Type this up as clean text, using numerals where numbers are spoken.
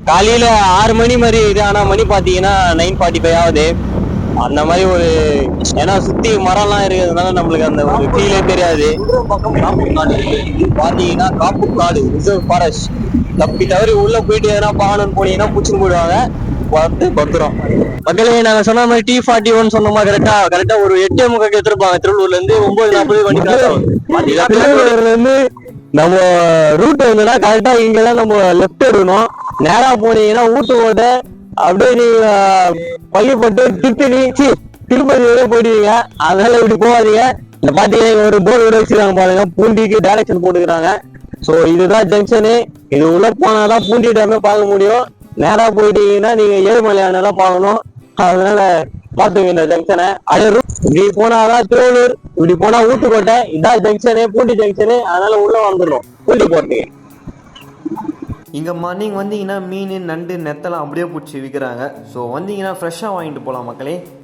காலையில 6 மணி மாதிரி இது, ஆனா மணி பாத்தீங்கன்னா 9:45 ஆகுது. அந்த மாதிரி ஒரு, ஏன்னா சுத்தி மரம்லாம் இருக்கிறதுனால நம்மளுக்கு அந்த ஒரு ஃபீலே தெரியாது. பாத்தீங்கன்னா காப்புக்காடு ரிசர்வ் ஃபாரஸ்ட். தப்பி தவறி உள்ள போயிட்டு எதனா பாகணும்னு போனீங்கன்னா புடிச்சுன்னு போயிடுவாங்க. பார்த்து பத்திரம். மக்களே, நாங்க சொன்ன மாதிரி T41 சொன்னோமா, கரெக்டா ஒரு 8:45 எடுத்துருப்பாங்க. திருவள்ளூர்ல இருந்து 9:40 வண்டி திருவள்ளூர்ல இருந்து நம்ம ரூட் வந்துன்னா கரெக்டா இங்கதான் நம்ம லெஃப்ட் எடுக்கணும். நேரா போனீங்கன்னா ஊட்டுக்கோட்டை, அப்படியே நீங்க பள்ளிப்பட்டு திருப்பதி வரையும் போயிடுவீங்க. அதனால இப்படி போகாதீங்க. இந்த பாத்தீங்கன்னா ஒரு போர்டு கூட வச்சிருக்காங்க பாருங்க, பூண்டிக்கு டைரக்ஷன் போட்டுக்கிறாங்க. சோ இதுதான் ஜங்ஷனு. இது உள்ள போனாதான் பூண்டி டேமே பார்க்க முடியும். நேரா போயிட்டீங்கன்னா நீங்க ஏழுமலையானதான் பார்க்கணும். அதனால பாத்துங்க இந்த ஜங்ஷனை. இப்படி போனாதான் திருவள்ளூர், இப்படி போனா ஊத்துக்கோட்டை. இதான் ஜங்ஷனு, பூண்டி ஜங்ஷனு. அதனால உள்ள வந்துடும் பூண்டி போறதுக்கு. இங்கே மார்னிங் வந்தீங்கன்னா மீன், நண்டு, நெத்தலாம் அப்படியே பிடிச்சி விற்கிறாங்க. ஸோ வந்தீங்கன்னா ஃப்ரெஷ்ஷாக வாங்கிட்டு போகலாம் மக்களே.